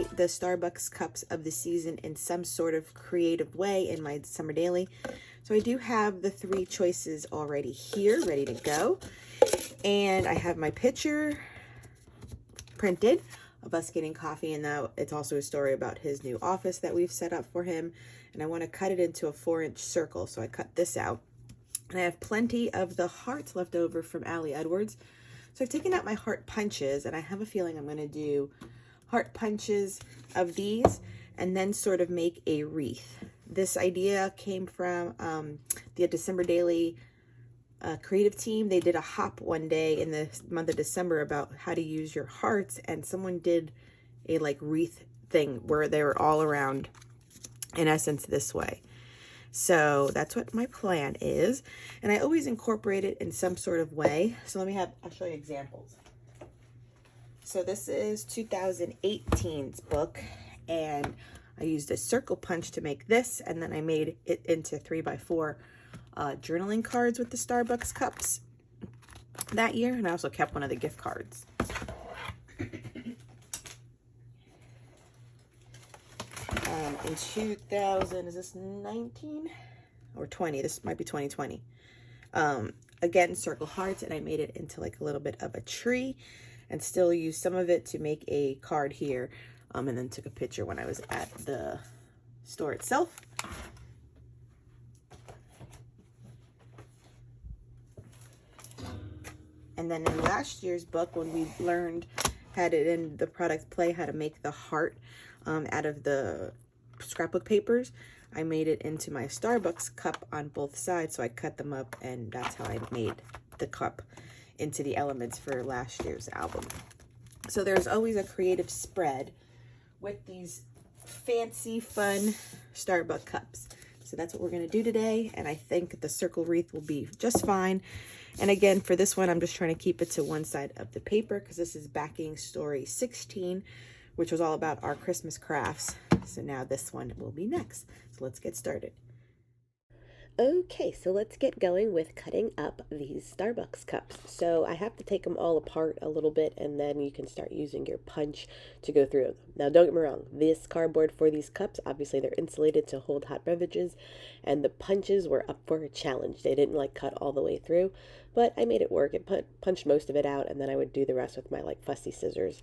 incorporate the Starbucks cups of the season in some sort of creative way in my summer daily. So I do have the 3 choices already here, ready to go. And I have my picture printed of us getting coffee, and now it's also a story about his new office that we've set up for him. And I want to cut it into a 4-inch circle, so I cut this out. And I have plenty of the hearts left over from Allie Edwards. So I've taken out my heart punches, and I have a feeling I'm going to do heart punches of these and then sort of make a wreath. This idea came from the December Daily creative team. They did a hop one day in the month of December about how to use your hearts, and someone did a like wreath thing where they were all around in essence this way. So that's what my plan is, and I always incorporate it in some sort of way. So I'll show you examples. So this is 2018's book, and I used a circle punch to make this, and then I made it into 3x4 journaling cards with the Starbucks cups that year, and I also kept one of the gift cards. In 2000, is this 19 or 20? This might be 2020. Again, circle hearts, and I made it into like a little bit of a tree, and still used some of it to make a card here, and then took a picture when I was at the store itself. And then in last year's book, when we had it in the product play, how to make the heart out of the scrapbook papers, I made it into my Starbucks cup on both sides. So I cut them up, and that's how I made the cup into the elements for last year's album. So there's always a creative spread with these fancy, fun Starbucks cups. So that's what we're going to do today, and I think the circle wreath will be just fine. And again, for this one, I'm just trying to keep it to one side of the paper because this is backing story 16, which was all about our Christmas crafts. So now this one will be next. So let's get started. Okay, so let's get going with cutting up these Starbucks cups. So I have to take them all apart a little bit, and then you can start using your punch to go through them. Now, don't get me wrong, this cardboard for these cups, obviously they're insulated to hold hot beverages, and the punches were up for a challenge. They didn't like cut all the way through, but I made it work. It punched most of it out, and then I would do the rest with my like fussy scissors.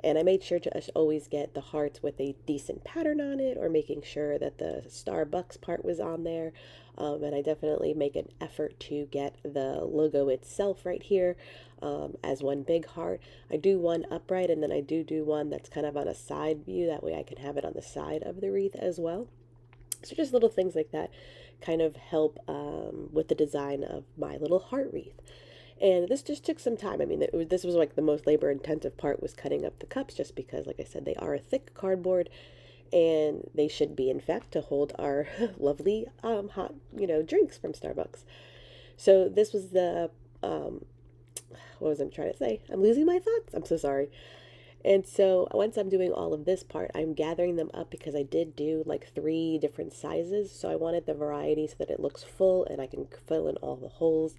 And I made sure to always get the hearts with a decent pattern on it, or making sure that the Starbucks part was on there. And I definitely make an effort to get the logo itself right here as one big heart. I do one upright, and then I do one that's kind of on a side view. That way I can have it on the side of the wreath as well. So just little things like that kind of help with the design of my little heart wreath. And this just took some time. I mean, this was like the most labor intensive part, was cutting up the cups, just because, like I said, they are a thick cardboard, and they should be, in fact, to hold our lovely hot, drinks from Starbucks. So this was the, what was I trying to say? I'm losing my thoughts. I'm so sorry. And so once I'm doing all of this part, I'm gathering them up because I did do like 3 different sizes. So I wanted the variety so that it looks full and I can fill in all the holes.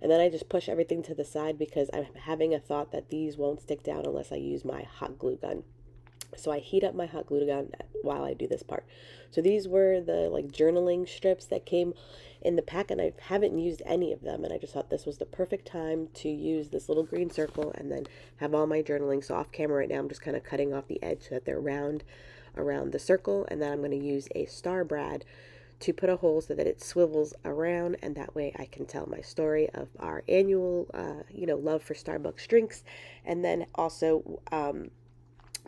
And then I just push everything to the side because I'm having a thought that these won't stick down unless I use my hot glue gun. So I heat up my hot glue gun while I do this part. So these were the like journaling strips that came in the pack, and I haven't used any of them, and I just thought this was the perfect time to use this little green circle and then have all my journaling. So off camera right now, I'm just kind of cutting off the edge so that they're round around the circle, and then I'm going to use a star brad to put a hole so that it swivels around, and that way I can tell my story of our annual, love for Starbucks drinks, and then also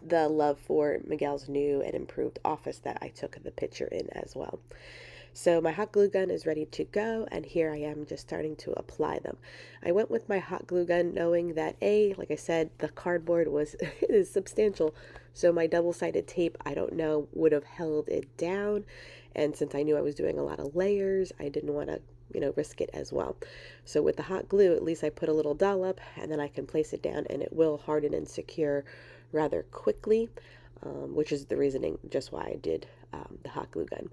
the love for Miguel's new and improved office that I took the picture in as well. So my hot glue gun is ready to go, and here I am just starting to apply them. I went with my hot glue gun knowing that like I said, the cardboard is substantial, so my double-sided tape, I don't know, would have held it down, and since I knew I was doing a lot of layers, I didn't want to risk it as well. So with the hot glue, at least I put a little dollop, and then I can place it down, and it will harden and secure rather quickly, which is the reasoning just why I did the hot glue gun.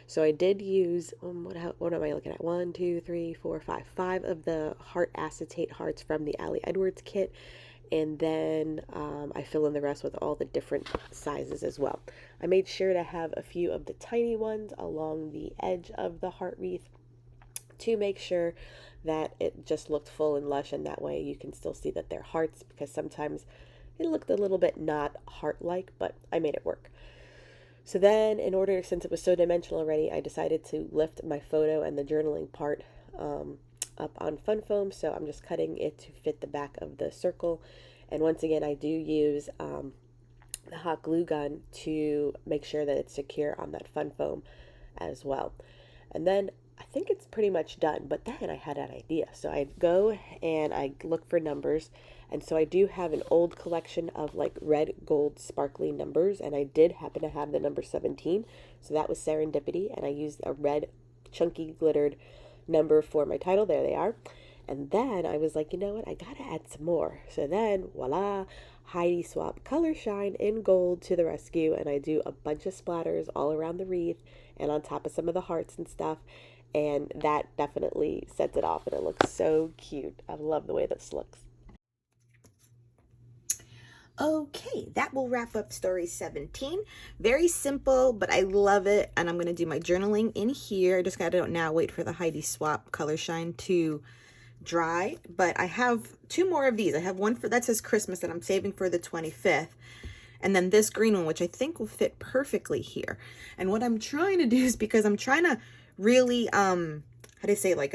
So I did use, what am I looking at? 1, 2, 3, 4, 5. 5 of the heart acetate hearts from the Allie Edwards kit. and then I fill in the rest with all the different sizes as well. I made sure to have a few of the tiny ones along the edge of the heart wreath to make sure that it just looked full and lush, and that way you can still see that they're hearts, because sometimes it looked a little bit not heart-like, but I made it work. So then, in order, since it was so dimensional already, I decided to lift my photo and the journaling part up on fun foam. So I'm just cutting it to fit the back of the circle. And once again, I do use the hot glue gun to make sure that it's secure on that fun foam as well. And then I think it's pretty much done, but then I had an idea. So I go and I look for numbers. And so I do have an old collection of like red, gold, sparkly numbers. And I did happen to have the number 17. So that was serendipity. And I used a red, chunky, glittered number for my title. There they are. And then I was like, you know what? I got to add some more. So then, voila, Heidi Swap Color Shine in gold to the rescue. And I do a bunch of splatters all around the wreath and on top of some of the hearts and stuff. And that definitely sets it off, and it looks so cute. I love the way this looks. Okay, that will wrap up story 17. Very simple, but I love it. And I'm going to do my journaling in here. I just got to now wait for the Heidi Swap Color Shine to dry. But I have two more of these. I have one that says Christmas that I'm saving for the 25th. And then this green one, which I think will fit perfectly here. And what I'm trying to do is, because I'm trying to really, how do I say, like,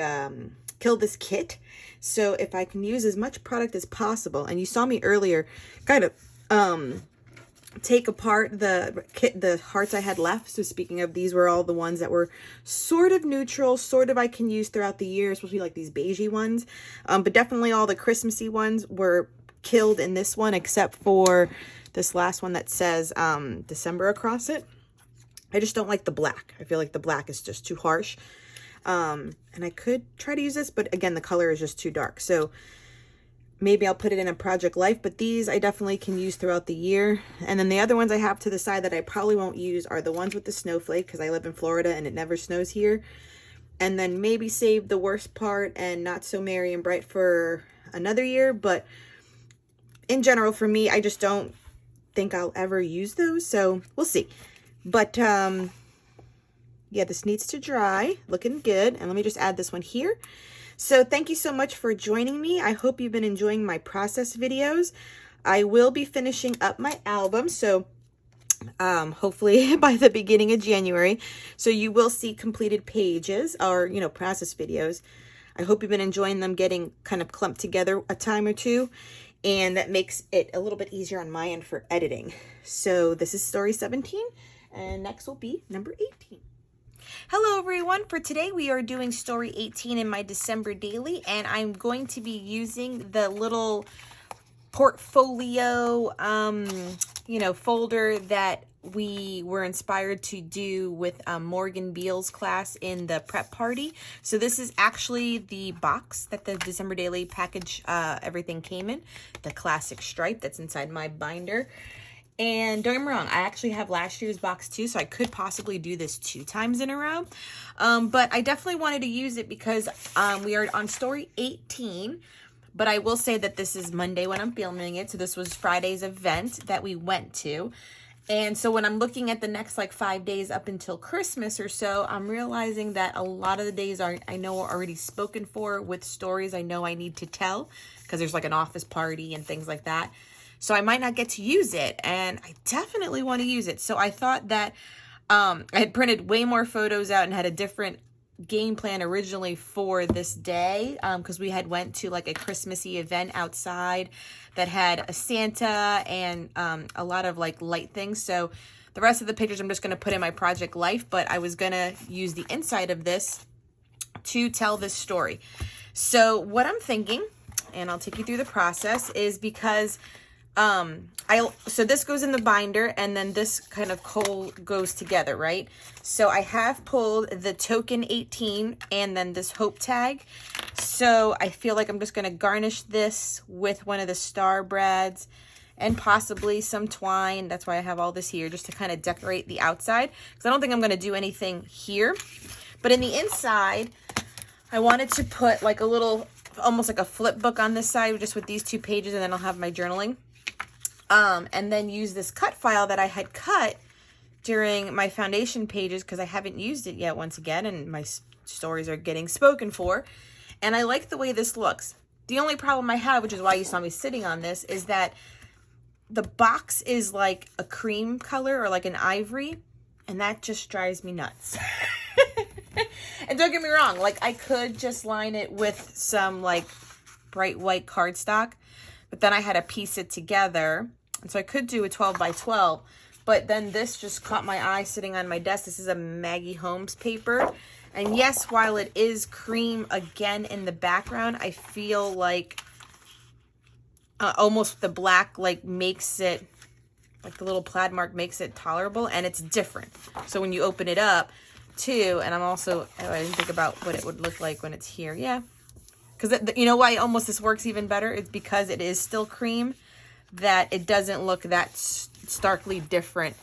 kill this kit. So if I can use as much product as possible, and you saw me earlier kind of take apart the hearts I had left. So speaking of, these were all the ones that were sort of neutral, sort of I can use throughout the year. It's supposed to be like these beigey ones, but definitely all the Christmassy ones were killed in this one, except for this last one that says December across it. I just don't like the black. I feel like the black is just too harsh. And I could try to use this, but again, the color is just too dark. So maybe I'll put it in a Project Life, but these I definitely can use throughout the year. And then the other ones I have to the side that I probably won't use are the ones with the snowflake, because I live in Florida and it never snows here. And then maybe save the worst part and Not So Merry and Bright for another year. But in general, for me, I just don't think I'll ever use those. So we'll see. But yeah, this needs to dry. Looking good. And let me just add this one here. So thank you so much for joining me. I hope you've been enjoying my process videos. I will be finishing up my album, so hopefully by the beginning of January. So you will see completed pages, or, you know, process videos. I hope you've been enjoying them, getting kind of clumped together a time or two. And that makes it a little bit easier on my end for editing. So this is story 17. And next will be number 18. Hello everyone. For today we are doing story 18 in my December daily, and I'm going to be using the little portfolio you know, folder that we were inspired to do with Morgan Beal's class in the prep party. So this is actually the box that the December daily package everything came in, the classic stripe that's inside my binder. And don't get me wrong, I actually have last year's box too, so I could possibly do this 2 times in a row. But I definitely wanted to use it because we are on story 18. But I will say that this is Monday when I'm filming it. So this was Friday's event that we went to. And so when I'm looking at the next like 5 days up until Christmas or so, I'm realizing that a lot of the days are, I know, are already spoken for with stories I know I need to tell, because there's like an office party and things like that. So I might not get to use it, and I definitely want to use it. So I thought that I had printed way more photos out and had a different game plan originally for this day, because we had went to like a Christmassy event outside that had a Santa and a lot of like light things. So the rest of the pictures I'm just going to put in my Project Life, but I was going to use the inside of this to tell this story. So what I'm thinking, and I'll take you through the process, is because so this goes in the binder, and then this kind of goes together, right? So I have pulled the token 18 and then this hope tag. So I feel like I'm just going to garnish this with one of the star brads and possibly some twine. That's why I have all this here, just to kind of decorate the outside, because I don't think I'm going to do anything here. But in the inside, I wanted to put like a little almost like a flip book on this side, just with these 2 pages, and then I'll have my journaling. And then use this cut file that I had cut during my foundation pages, because I haven't used it yet once again, and my stories are getting spoken for. And I like the way this looks. The only problem I have, which is why you saw me sitting on this, is that the box is like a cream color or like an ivory, and that just drives me nuts. And don't get me wrong, like I could just line it with some like bright white cardstock, but then I had to piece it together. And so I could do a 12 by 12, but then this just caught my eye sitting on my desk. This is a Maggie Holmes paper. And yes, while it is cream again in the background, I feel like almost the black like makes it, like the little plaid mark makes it tolerable, and it's different. So when you open it up too, and I didn't think about what it would look like when it's here. Yeah. Because you know why almost this works even better? It's because it is still cream, that it doesn't look that starkly different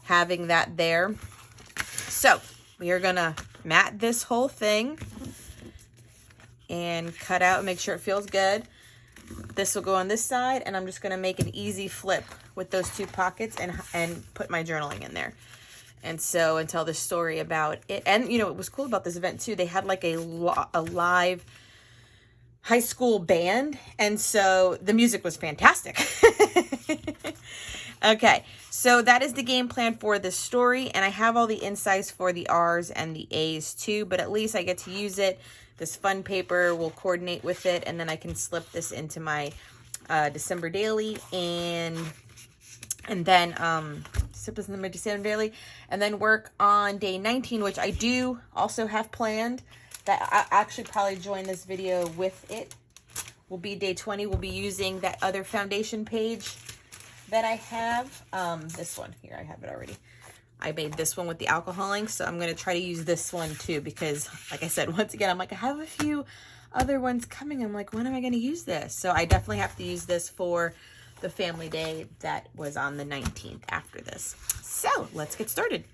having that there. So we are going to mat this whole thing and cut out, make sure it feels good. This will go on this side, and I'm just going to make an easy flip with those 2 pockets and put my journaling in there. And so, and tell the story about it. And, you know, it was cool about this event too. They had like a live high school band. And so the music was fantastic. Okay. So that is the game plan for this story. And I have all the insides for the R's and the A's too, but at least I get to use it. This fun paper will coordinate with it. And then I can slip this into my December daily and then slip this into my December daily, and then work on day 19, which I do also have planned. That I actually probably join this video with it. Will be day 20. We'll be using that other foundation page that I have. This one here, I have it already. I made this one with the alcohol ink, so I'm going to try to use this one too, because like I said, once again, I'm like, I have a few other ones coming. I'm like, when am I going to use this? So I definitely have to use this for the family day that was on the 19th after this. So let's get started.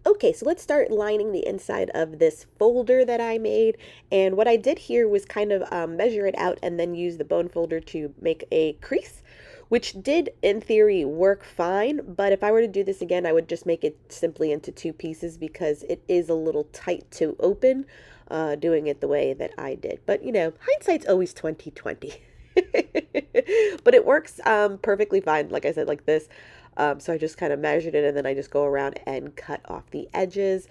Okay, so let's start lining the inside of this folder that I made. And what I did here was kind of measure it out and then use the bone folder to make a crease, which did in theory work fine. But if I were to do this again, I would just make it simply into 2 pieces, because it is a little tight to open doing it the way that I did. But you know, hindsight's always 20/20. But it works perfectly fine, like I said, like this. So I just kind of measured it, and then I just go around and cut off the edges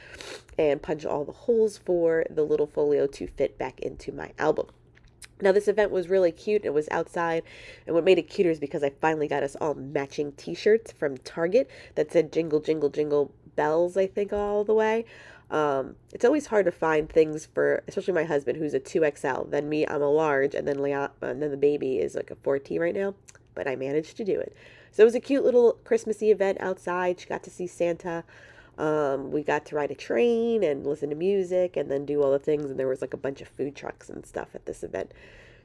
and punch all the holes for the little folio to fit back into my album. Now, this event was really cute. It was outside, and what made it cuter is because I finally got us all matching t-shirts from Target that said jingle, jingle, jingle bells, I think, all the way. It's always hard to find things for, especially my husband, who's a 2XL. Then me, I'm a large, and then and then the baby is like a 4T right now, but I managed to do it. So it was a cute little Christmassy event outside. She got to see Santa. We got to ride a train and listen to music and then do all the things. And there was like a bunch of food trucks and stuff at this event.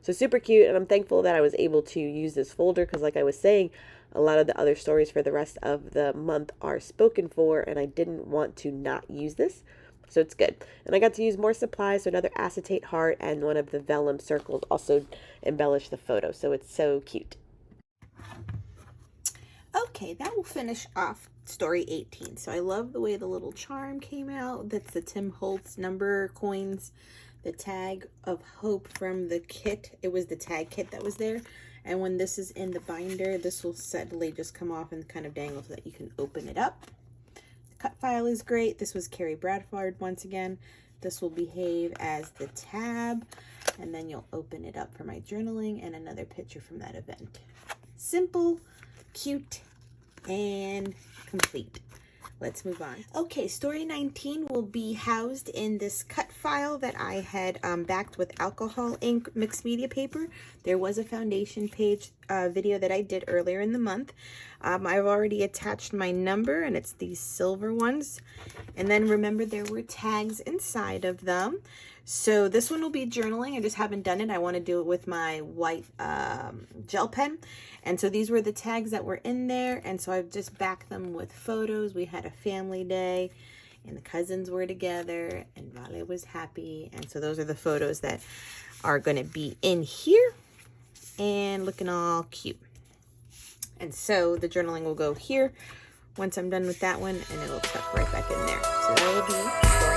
So super cute. And I'm thankful that I was able to use this folder, because like I was saying, a lot of the other stories for the rest of the month are spoken for, and I didn't want to not use this. So it's good. And I got to use more supplies. So another acetate heart and one of the vellum circles also embellish the photo. So it's so cute. Okay, that will finish off story 18. So I love the way the little charm came out. That's the Tim Holtz number coins, the tag of hope from the kit. It was the tag kit that was there. And when this is in the binder, this will suddenly just come off and kind of dangle so that you can open it up. The cut file is great. This was Carrie Bradford once again. This will behave as the tab, and then you'll open it up for my journaling and another picture from that event. Simple, cute, and complete. Let's move on. Okay, story 19 will be housed in this cut file that I had backed with alcohol ink mixed media paper. There was a foundation page video that I did earlier in the month. I've already attached my number, and it's these silver ones. And then remember, there were tags inside of them. So this one will be journaling. I just haven't done it. I want to do it with my white gel pen. And so these were the tags that were in there. And so I've just backed them with photos. We had a family day, and the cousins were together, and Vale was happy. And so those are the photos that are going to be in here and looking all cute. And so the journaling will go here once I'm done with that one, and it'll tuck right back in there. So that will be story